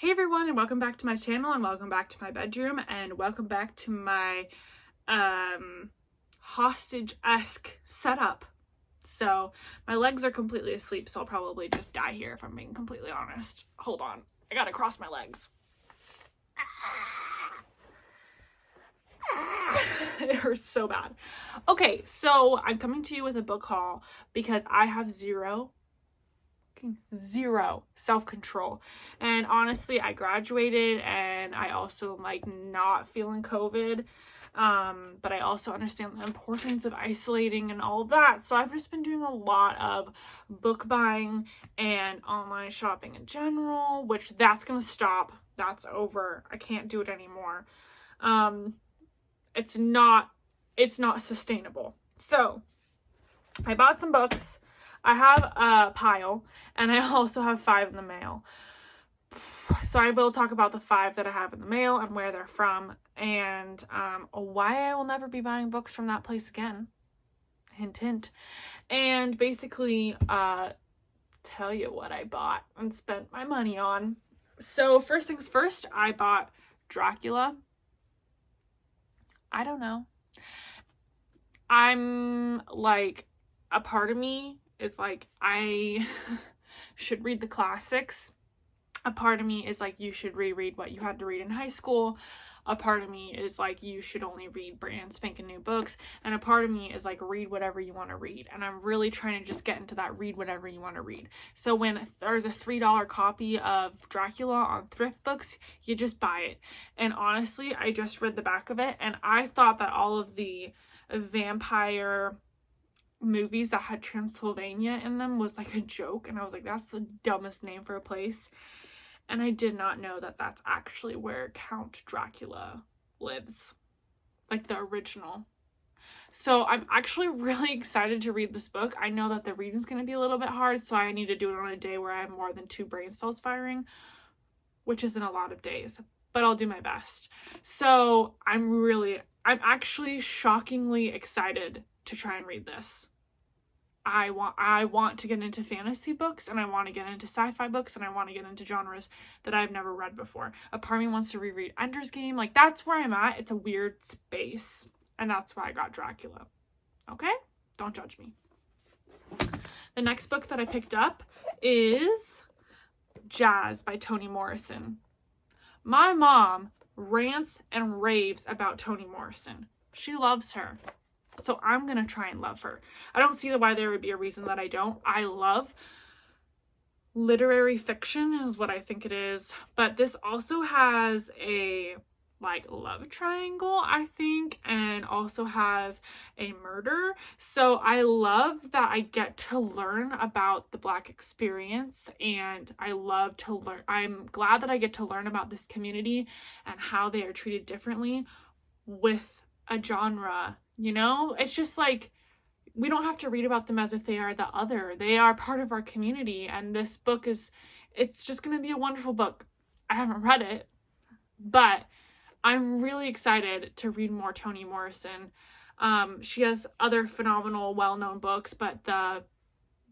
Hey everyone, and welcome back to my channel, and welcome back to my bedroom, and welcome back to my hostage-esque setup. So my legs are completely asleep, so I'll probably just die here if I'm being completely honest. Hold on, I gotta cross my legs. It hurts so bad. Okay, so I'm coming to you with a book haul because I have zero self-control, and honestly I graduated and I also am like not feeling COVID, but I also understand the importance of isolating and all of that, so I've just been doing a lot of book buying and online shopping in general, which that's gonna stop. That's over. I can't do it anymore. It's not sustainable. So I bought some books. I have a pile, and I also have 5 in the mail. So I will talk about the 5 that I have in the mail and where they're from, and why I will never be buying books from that place again. Hint, hint. And basically tell you what I bought and spent my money on. So first things first, I bought Dracula. I don't know. I'm like, a part of me is like, I should read the classics. A part of me is like, you should reread what you had to read in high school. A part of me is like, you should only read brand spanking new books. And a part of me is like, read whatever you want to read. And I'm really trying to just get into that read whatever you want to read. So when there's a $3 copy of Dracula on Thrift Books, you just buy it. And honestly, I just read the back of it, and I thought that all of the vampire movies that had Transylvania in them was like a joke, and I was like, that's the dumbest name for a place. And I did not know that that's actually where Count Dracula lives, like the original. So I'm actually really excited to read this book. I know that the reading's going to be a little bit hard, so I need to do it on a day where I have more than 2 brain cells firing, which isn't a lot of days, but I'll do my best. So I'm actually shockingly excited to try and read this. I want to get into fantasy books, and I want to get into sci-fi books, and I want to get into genres that I've never read before. A part of me wants to reread Ender's Game. Like, that's where I'm at. It's a weird space, and that's why I got Dracula. Okay? Don't judge me. The next book that I picked up is Jazz by Toni Morrison. My mom rants and raves about Toni Morrison. She loves her. So I'm going to try and love her. I don't see why there would be a reason that I don't. I love literary fiction is what I think it is. But this also has a like love triangle, I think, and also has a murder. So I love that I get to learn about the Black experience, and I love to learn. I'm glad that I get to learn about this community and how they are treated differently with a genre. You know, it's just like, we don't have to read about them as if they are the other. They are part of our community, and this book it's just going to be a wonderful book. I haven't read it, but I'm really excited to read more Toni Morrison. She has other phenomenal, well-known books, but the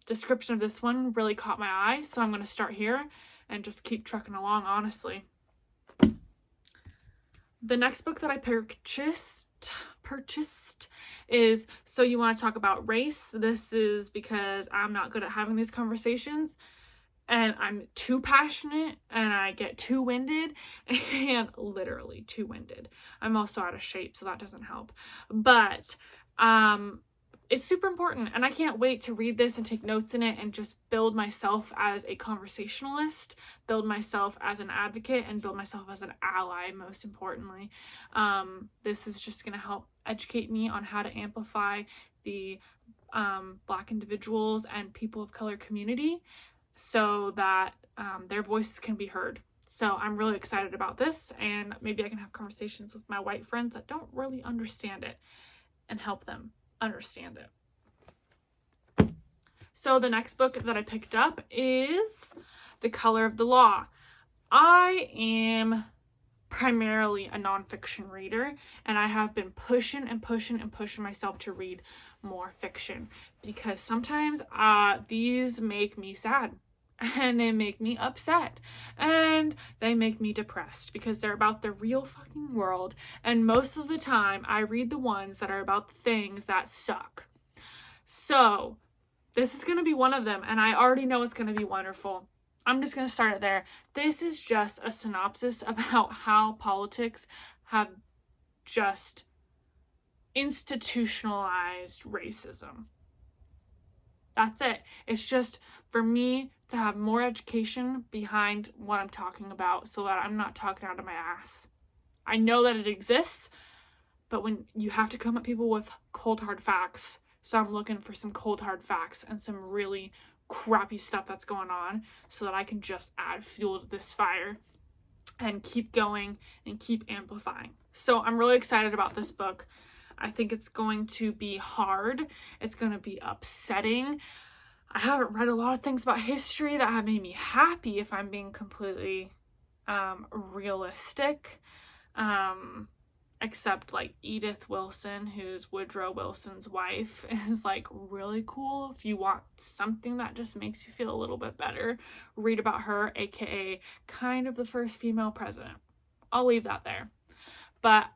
description of this one really caught my eye, so I'm going to start here and just keep trucking along, honestly. The next book that I purchased is So You Want to Talk About Race. This is because I'm not good at having these conversations, and I'm too passionate, and I get too winded, and literally too winded. I'm also out of shape, so that doesn't help. But it's super important, and I can't wait to read this and take notes in it and just build myself as a conversationalist, build myself as an advocate, and build myself as an ally, most importantly. This is just going to help educate me on how to amplify the Black individuals and people of color community so that their voices can be heard. So I'm really excited about this, and maybe I can have conversations with my white friends that don't really understand it and help them understand it. So the next book that I picked up is The Color of the Law. I am primarily a nonfiction reader, and I have been pushing myself to read more fiction because sometimes these make me sad. and they make me upset. And they make me depressed because they're about the real fucking world. And most of the time, I read the ones that are about the things that suck. So, this is going to be one of them, and I already know it's going to be wonderful. I'm just going to start it there. This is just a synopsis about how politics have just institutionalized racism. That's it. It's just for me to have more education behind what I'm talking about so that I'm not talking out of my ass. I know that it exists, but when you have to come at people with cold hard facts, so I'm looking for some cold hard facts and some really crappy stuff that's going on so that I can just add fuel to this fire and keep going and keep amplifying. So I'm really excited about this book. I think it's going to be hard. It's going to be upsetting. I haven't read a lot of things about history that have made me happy, if I'm being completely realistic. Except like Edith Wilson, who's Woodrow Wilson's wife, is like really cool. If you want something that just makes you feel a little bit better, read about her, aka kind of the first female president. I'll leave that there. But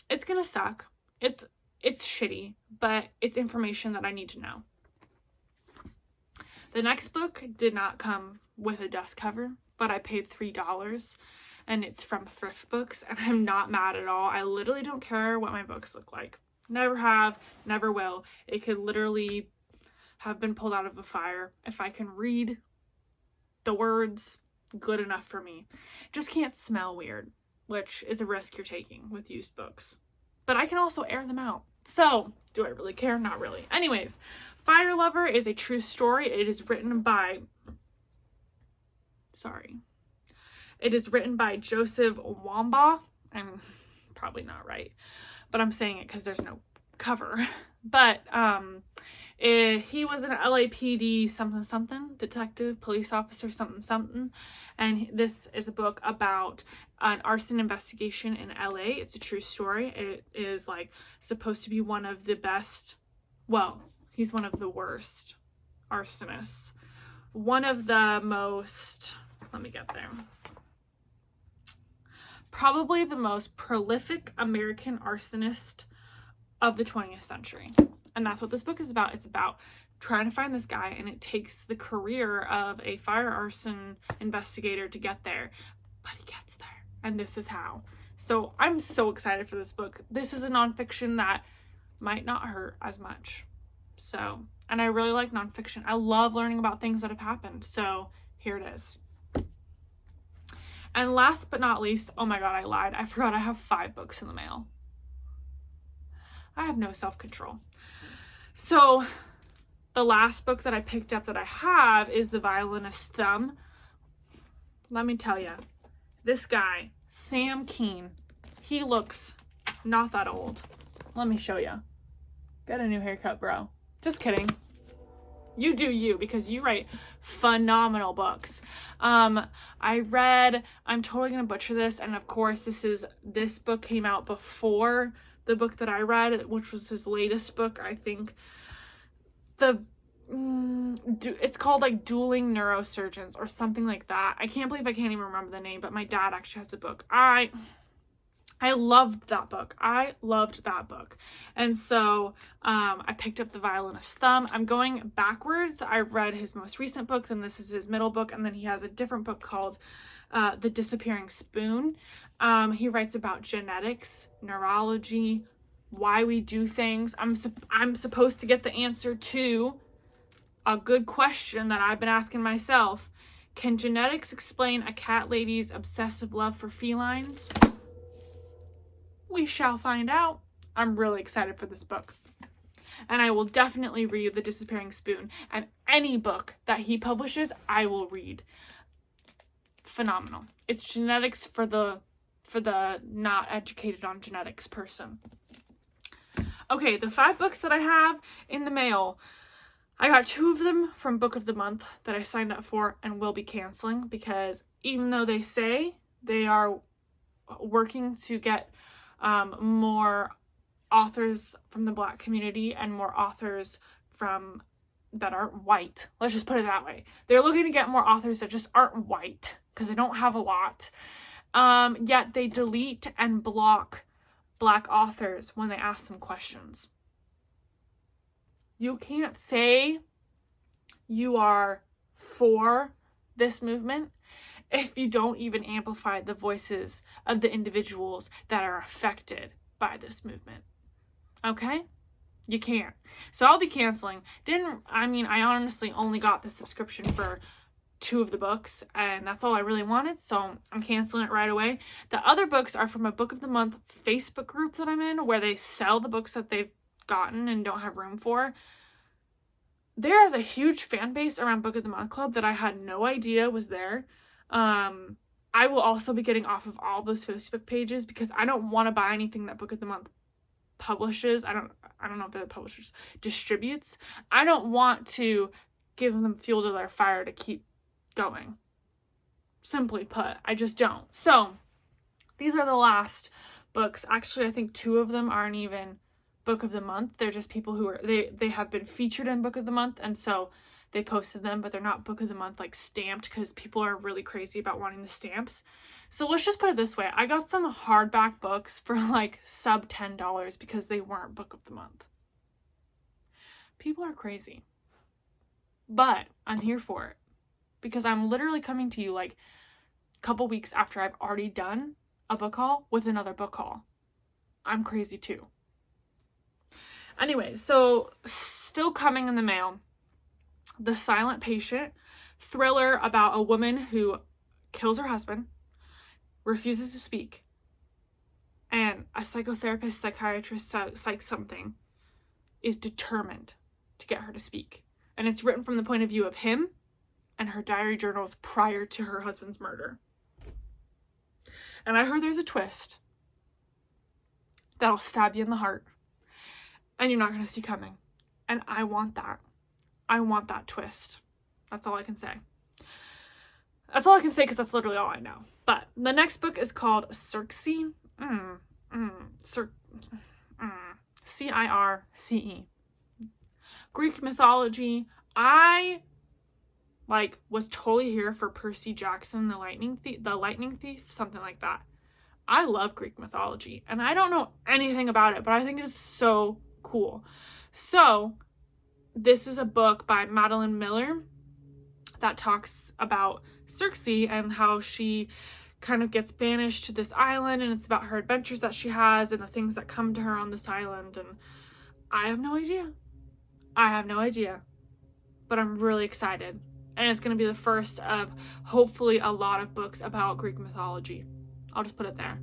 it's gonna suck. It's shitty, but it's information that I need to know. The next book did not come with a dust cover, but I paid $3, and it's from Thrift Books, and I'm not mad at all. I literally don't care what my books look like. Never have, never will. It could literally have been pulled out of a fire. If I can read the words, good enough for me. Just can't smell weird, which is a risk you're taking with used books. But I can also air them out. So, do I really care? Not really. Anyways, Fire Lover is a true story. It is written by Joseph Wamba. I'm probably not right, but I'm saying it because there's no cover. But he was an LAPD something detective, police officer something, and this is a book about an arson investigation in LA. It's a true story. It is like supposed to be one of the best. Well, he's one of the worst arsonists. One of the most. Let me get there. Probably the most prolific American arsonist of the 20th century. And that's what this book is about. It's about trying to find this guy, and it takes the career of a fire arson investigator to get there. But he gets there, and this is how. So I'm so excited for this book. This is a nonfiction that might not hurt as much. So, and I really like nonfiction. I love learning about things that have happened. So here it is. And last but not least, oh my god, I lied. I forgot I have 5 books in the mail. I have no self-control. So the last book that I picked up that I have is The Violinists Thumb. Let me tell you, this guy, Sam Keen, he looks not that old. Let me show you. Get a new haircut, bro. Just kidding. You do you, because you write phenomenal books. I'm totally gonna butcher this, and of course this book came out before the book that I read, which was his latest book, I think. It's called like Dueling Neurosurgeons or something like that. I can't believe I can't even remember the name, but my dad actually has a book. I loved that book. And so I picked up The Violinist's Thumb. I'm going backwards. I read his most recent book, then this is his middle book, and then he has a different book called The Disappearing Spoon. He writes about genetics, neurology, why we do things. I'm supposed to get the answer to a good question that I've been asking myself. Can genetics explain a cat lady's obsessive love for felines? We shall find out. I'm really excited for this book. And I will definitely read The Disappearing Spoon. And any book that he publishes, I will read. Phenomenal. It's genetics for the not educated on genetics person. Okay, the 5 books that I have in the mail. I got 2 of them from Book of the Month that I signed up for and will be canceling, because even though they say they are working to get more authors from the Black community and more authors that aren't white. Let's just put it that way. They're looking to get more authors that just aren't white, because they don't have a lot. Yet they delete and block Black authors when they ask them questions. You can't say you are for this movement if you don't even amplify the voices of the individuals that are affected by this movement. Okay? You can't. So I'll be canceling. I honestly only got the subscription for 2 of the books, and that's all I really wanted, so I'm canceling it right away. The other books are from a Book of the Month Facebook group that I'm in, where they sell the books that they've gotten and don't have room for. There is a huge fan base around Book of the Month Club that I had no idea was there. I will also be getting off of all those Facebook pages because I don't want to buy anything that Book of the Month publishes. I don't know if the publishers distributes. I don't want to give them fuel to their fire to keep going. Simply put, I just don't. So these are the last books. Actually, I think 2 of them aren't even Book of the Month. They're just people who are they have been featured in Book of the Month, and so they posted them, but they're not Book of the Month like stamped, because people are really crazy about wanting the stamps. So let's just put it this way. I got some hardback books for like sub $10 because they weren't Book of the Month. People are crazy. But I'm here for it, because I'm literally coming to you like a couple weeks after I've already done a book haul with another book haul. I'm crazy too. Anyway, so still coming in the mail, The Silent Patient, thriller about a woman who kills her husband, refuses to speak, and a psychotherapist, psychiatrist, psych something is determined to get her to speak. And it's written from the point of view of him and her diary journals prior to her husband's murder. And I heard there's a twist that'll stab you in the heart, and you're not going to see coming. And I want that. I want that twist. That's all I can say. That's all I can say, because that's literally all I know. But the next book is called Xerxe. Circe. Greek mythology. I was totally here for Percy Jackson, the lightning thief, something like that. I love Greek mythology, and I don't know anything about it, but I think it is so cool. So this is a book by Madeline Miller that talks about Xerxe and how she kind of gets banished to this island, and it's about her adventures that she has and the things that come to her on this island. And I have no idea. But I'm really excited. And it's going to be the first of hopefully a lot of books about Greek mythology. I'll just put it there.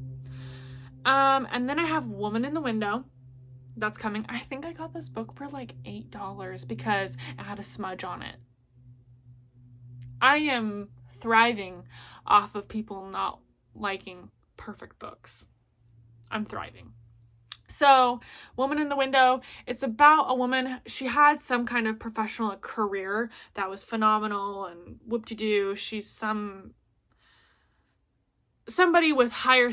And then I have Woman in the Window. That's coming. I think I got this book for like $8 because it had a smudge on it. I am thriving off of people not liking perfect books. I'm thriving. So, Woman in the Window, it's about a woman. She had some kind of professional career that was phenomenal and whoop-de-doo. She's somebody with higher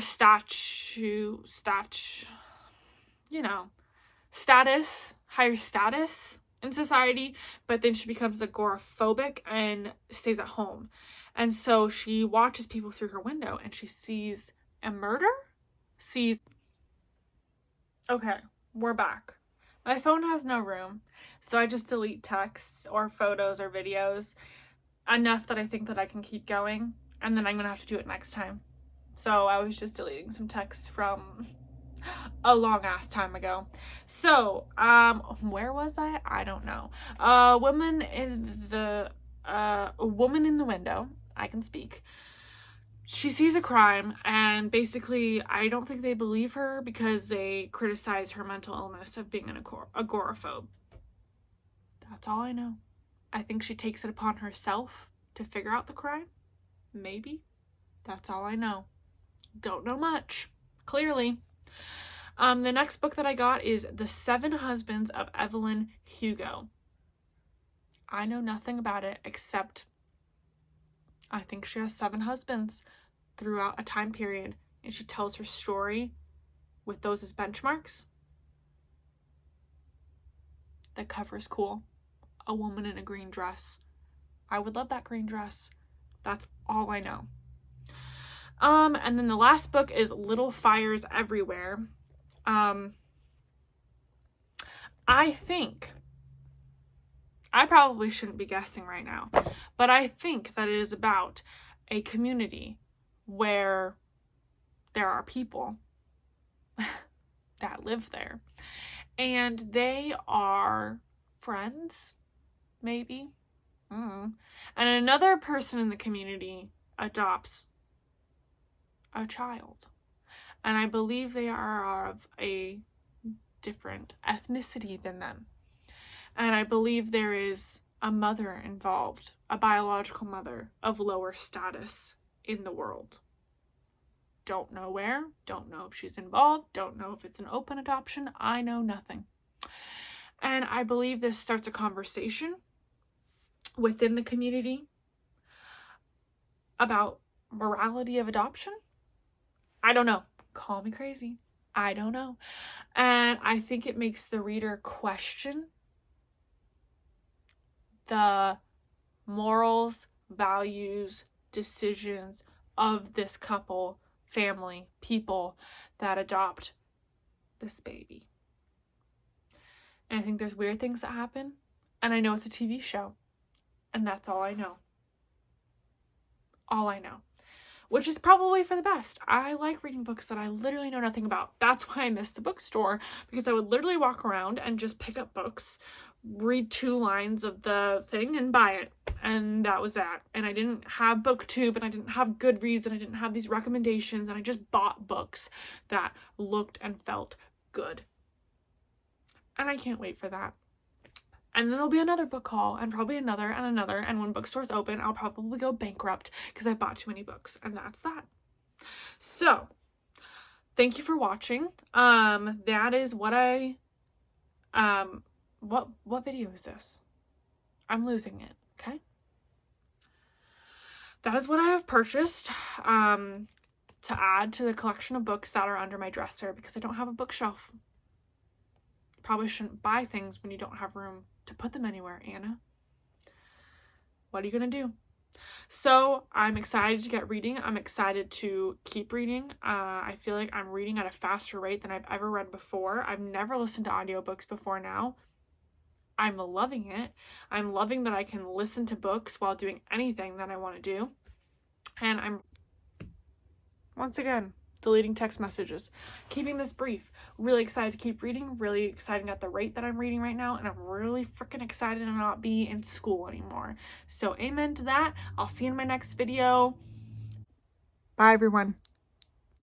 higher status in society, but then she becomes agoraphobic and stays at home. And so she watches people through her window, and she sees a murder? Okay, we're back. My phone has no room, so I just delete texts or photos or videos enough that I think that I can keep going, and then I'm gonna have to do it next time. So I was just deleting some text from a long ass time ago. So, where was I? I don't know. A woman in the window. I can speak. She sees a crime, and basically I don't think they believe her because they criticize her mental illness of being an agoraphobe. That's all I know. I think she takes it upon herself to figure out the crime. Maybe. That's all I know. Don't know much. Clearly. The next book that I got is The 7 Husbands of Evelyn Hugo. I know nothing about it except I think she has 7 husbands throughout a time period, and she tells her story with those as benchmarks. The cover's cool. A woman in a green dress. I would love that green dress. That's all I know. And then the last book is Little Fires Everywhere. I think, I probably shouldn't be guessing right now, but I think that it is about a community where there are people that live there, and they are friends, maybe. And another person in the community adopts a child, and I believe they are of a different ethnicity than them. And I believe there is a mother involved, a biological mother of lower status in the world. Don't know where, don't know if she's involved, don't know if it's an open adoption, I know nothing. And I believe this starts a conversation within the community about morality of adoption. I don't know. Call me crazy. I don't know. And I think it makes the reader question the morals, values, decisions of this couple, family, people that adopt this baby. And I think there's weird things that happen. And I know it's a TV show. And that's all I know. All I know. Which is probably for the best. I like reading books that I literally know nothing about. That's why I missed the bookstore, because I would literally walk around and just pick up books, read 2 lines of the thing, and buy it. And that was that. And I didn't have BookTube, and I didn't have Goodreads, and I didn't have these recommendations, and I just bought books that looked and felt good. And I can't wait for that. And then there'll be another book haul, and probably another, and when bookstores open, I'll probably go bankrupt because I bought too many books, and that's that. So, thank you for watching. That is what what video is this? I'm losing it, okay? That is what I have purchased, to add to the collection of books that are under my dresser, because I don't have a bookshelf. Probably shouldn't buy things when you don't have room to put them anywhere, Anna. What are you gonna do? So I'm excited to get reading. I'm excited to keep reading. I feel like I'm reading at a faster rate than I've ever read before. I've never listened to audiobooks before now. I'm loving it. I'm loving that I can listen to books while doing anything that I want to do. And I'm, once again, deleting text messages, keeping this brief. Really excited to keep reading, really excited at the rate that I'm reading right now, and I'm really freaking excited to not be in school anymore. So amen to that. I'll see you in my next video. Bye, everyone.